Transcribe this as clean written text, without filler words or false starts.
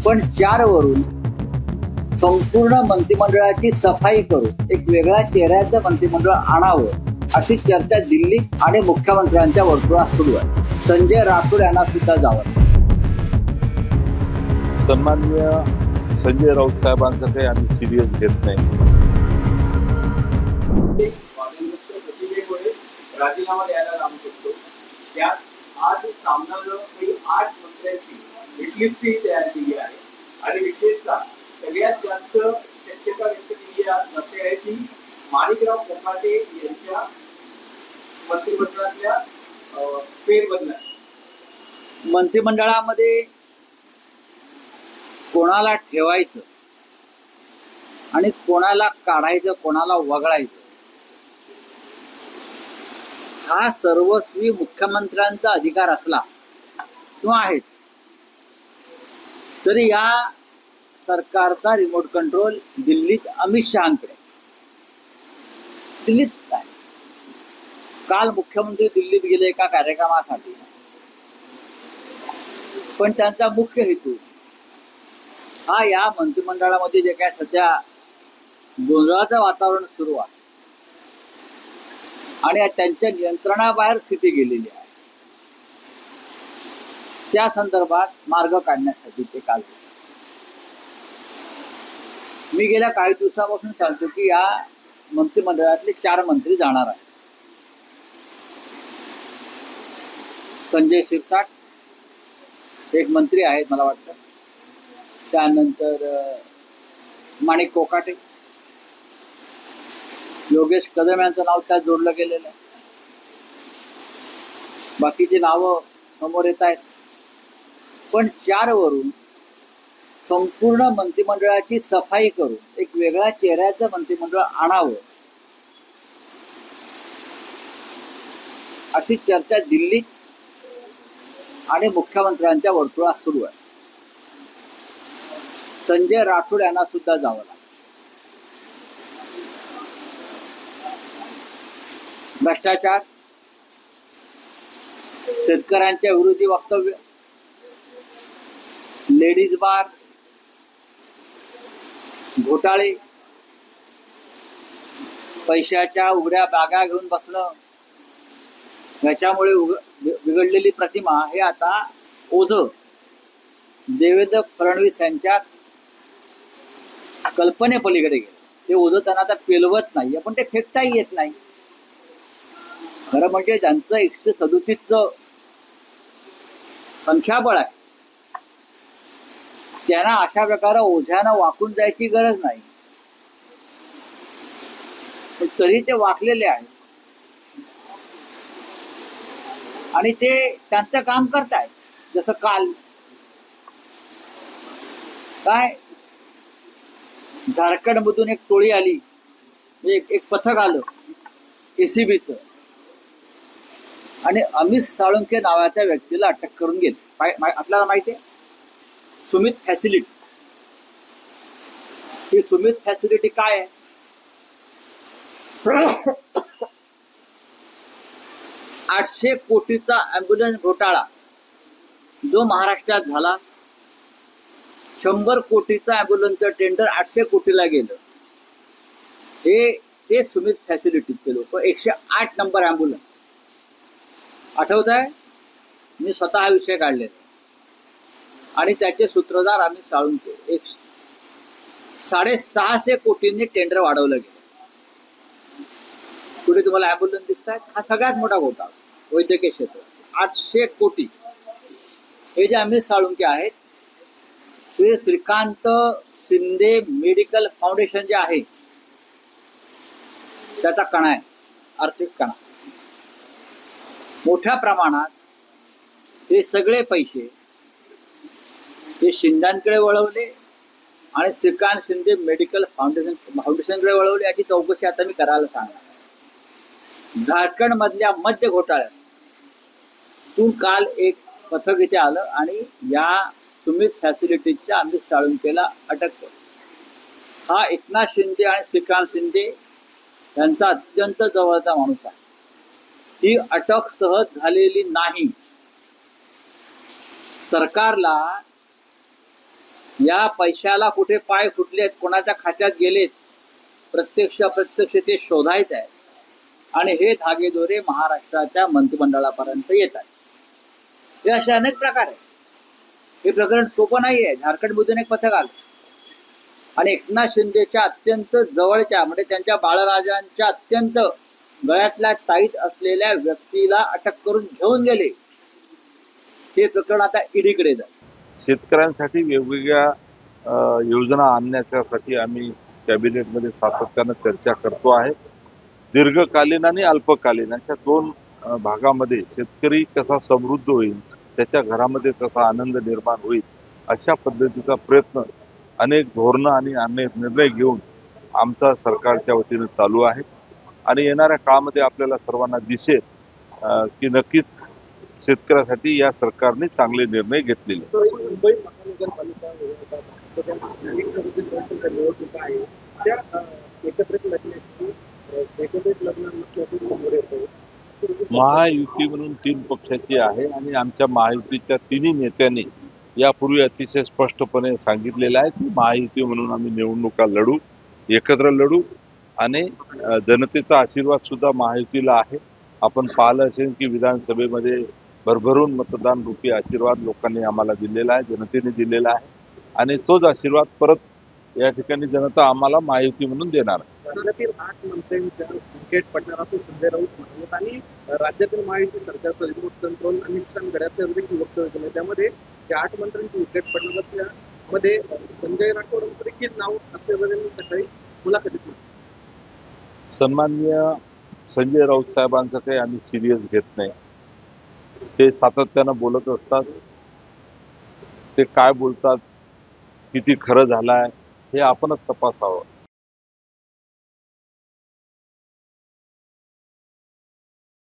पण 4 वरून संपूर्ण मंत्रिमंडळाची सफाई करून एक वेगळ्या चेहऱ्याचं मंत्रिमंडळ आणावं अशी चर्चा दिल्ली आणि मुख्यमंत्र्यांच्या वर्तुळात सुरू आहे. संजय राठोड यांना सुद्धा जावं. सन्माननीय संजय राऊत साहेबांचं काही आम्ही सिरियस घेत नाही. राजीनामा द्यायला लागू शकतो. त्यात आज सामनानं काही 8 मंत्र्यांची हिटलिस्टही तयार केली आहे आणि विशेषतः सगळ्यात जास्त शक्यता व्यक्त केली जाते आहे की माणिकराव कोकाटे यांच्या मंत्रिमंडळातल्या फेरबदलाची. मंत्रिमंडळामध्ये कोणाला ठेवायचं आणि कोणाला काढायचं, कोणाला वगळायचं हा सर्वस्वी मुख्यमंत्र्यांचा अधिकार असला किंवा आहेच, तरी या सरकारचा रिमोट कंट्रोल दिल्लीत अमित शहांकडे. दिल्लीत काय, काल मुख्यमंत्री दिल्लीत गेले एका कार्यक्रमासाठी, पण त्यांचा मुख्य हेतू हा या मंत्रिमंडळामध्ये जे काय सध्या गोंधळाचं वातावरण सुरू आहे आणि त्यांच्या नियंत्रणाबाहेर स्थिती गेलेली आहे त्या संदर्भात मार्ग काढण्यासाठी ते काल. मी गेल्या काही दिवसापासून सांगतो की या मंत्रिमंडळातले 4 मंत्री जाणार आहेत. संजय शिरसाट एक मंत्री आहेत मला वाटतं, त्यानंतर माणिक कोकाटे, योगेश कदम यांचं नाव त्यात जोडलं गेलेलं आहे. बाकीची नावं समोर येत आहेत. पण 4 वरून संपूर्ण मंत्रिमंडळाची सफाई करून एक वेगळ्या चेहऱ्याचं मंत्रिमंडळ आणावं अशी चर्चा दिल्लीत आणि मुख्यमंत्र्यांच्या वर्तुळात सुरू आहे. संजय राठोड यांना सुद्धा जावं लागलं. भ्रष्टाचार, शेतकऱ्यांच्या विरोधी वक्तव्य, लेडीज बार, घोटाळे, पैशाच्या उघड्या बॅगा घेऊन बसणं, याच्यामुळे बिघडलेली प्रतिमा हे आता ओझं देवेंद्र फडणवीस यांच्या कल्पनेपलीकडे गेलं. ते ओझं त्यांना आता पेलवत नाही, पण ते फेकताही येत नाही. खरं म्हणजे ज्यांचं 137चं संख्याबळ आहे त्यांना अशा प्रकारे ओझ्यानं वाकून जायची गरज नाही, पण तरी ते वाकलेले आहेत आणि ते त्यांचं काम करतायत. जसं काल काय झारखंड मधून एक टोळी आली, एक पथक आलं एसीबीचं आणि अमित साळुंखे नावाच्या व्यक्तीला अटक करून गेले. आपल्याला माहिती आहे सुमित फॅसिलिटी. ही सुमित फॅसिलिटी काय आहे? 800 कोटीचा ॲम्ब्युलन्स घोटाळा जो महाराष्ट्रात झाला. 100 कोटीचा ॲम्ब्युलन्सचं टेंडर 800 कोटीला गेलं. हे सुमित फॅसिलिटीचे लोक 108 नंबर ॲम्ब्युलन्स. आठवत आहे, मी स्वतः हा विषय काढलेला आणि त्याचे सूत्रधार आम्ही साळुंखे. 650 कोटींनी टेंडर वाढवलं गेलं. कुठे तुम्हाला ॲम्ब्युलन्स दिसत आहेत? हा सगळ्यात मोठा घोटाळा वैद्यकीय क्षेत्रात. 800 कोटी. हे जे आम्ही साळुंखे आहेत ते श्रीकांत शिंदे मेडिकल फाउंडेशन जे आहे त्याचा कणा आहे, आर्थिक कणा. मोठ्या प्रमाणात हे सगळे पैसे हे शिंदेकडे वळवले आणि श्रीकांत शिंदे मेडिकल फाउंडेशनकडे वळवले. याची चौकशी आता मी करायला सांगणार. झारखंड मधल्या मद्य घोटाळ्यातून काल एक पथक इथे आलं आणि या सुमित फॅसिलिटीजच्या अमित साळुंखेला अटक केली. हा एकनाथ शिंदे आणि श्रीकांत शिंदे यांचा अत्यंत जवळचा माणूस आहे. ही अटक सहज झालेली नाही. सरकारला या पैशाला कुठे पाय फुटलेत, कोणाच्या खात्यात गेलेत, प्रत्यक्ष अप्रत्यक्ष ते शोधायचं आहे. आणि हे धागेदोरे महाराष्ट्राच्या मंत्रिमंडळापर्यंत येत आहेत. हे असे अनेक प्रकार आहेत. हे प्रकरण सोपं नाही आहे. झारखंडमधून एक पथक आलं आणि एकनाथ शिंदेच्या अत्यंत जवळच्या म्हणजे त्यांच्या बाळराजांच्या अत्यंत गळ्यातल्या टाईट असलेल्या व्यक्तीला अटक करून घेऊन गेले. हे प्रकरण आता ईडीकडे जाईल. शेतकऱ्यांसाठी वेगवेगळ्या योजना आणण्याच्यासाठी आम्ही कॅबिनेटमध्ये सातत्यानं चर्चा करतो आहे. दीर्घकालीन आणि अल्पकालीन अशा दोन भागामध्ये शेतकरी कसा समृद्ध होईल, त्याच्या घरामध्ये कसा आनंद निर्माण होईल, अशा पद्धतीचा प्रयत्न अनेक धोरणं आणि अनेक निर्णय घेऊन आमचा सरकारच्या वतीनं चालू आहे. आणि येणाऱ्या काळामध्ये आपल्याला सर्वांना दिसेल की नक्कीच शेतकऱ्यासाठी या सरकारने चांगले निर्णय घेतलेले. मुंबई महानगरपालिका स्थानिक स्वराज्य संस्थांच्या निवडणुका आहे त्या एकत्रित लढण्याची एकत्रित लढण्याची समोर येतो. महायुती म्हणून 3 पक्षाची आहे आणि आमच्या महायुतीच्या तिन्ही नेत्यांनी यापूर्वी अतिशय स्पष्टपणे सांगितलेलं आहे की महायुती म्हणून आम्ही निवडणुका लढू, एकत्र लढू आणि जनतेचा आशीर्वाद सुद्धा महायुतीला आहे. आपण पाहिलं असेल की विधानसभेमध्ये भरभरून मतदान रूपी आशीर्वाद लोकांनी आम्हाला दिलेला आहे, जनतेने दिलेला आहे आणि तोच आशीर्वाद परत या ठिकाणी जनता आम्हाला महायुती म्हणून देणार आहे. राज्यातील 8 मंत्र्यांच्या क्रिकेट पडणार असून संजय राऊत म्हणतात आणि राज्यातील महायुती सरकारचं रिमोट कंट्रोल अमित शाह गड्यातल्या देखील वक्तव्य केलं. त्यामध्ये त्या 8 मंत्र्यांची विकेट पडणार असल्यामध्ये संजय राठोड देखील नाव असल्याचं त्यांनी सकाळी मुलाखतीत म्हटलं. सन्माननीय संजय राऊत साहेबांचं काही आम्ही सिरियस घेत नाही. ते सातत्यानं बोलत असतात. ते काय बोलतात, किती खरं झालंय हे आपणच तपासावं.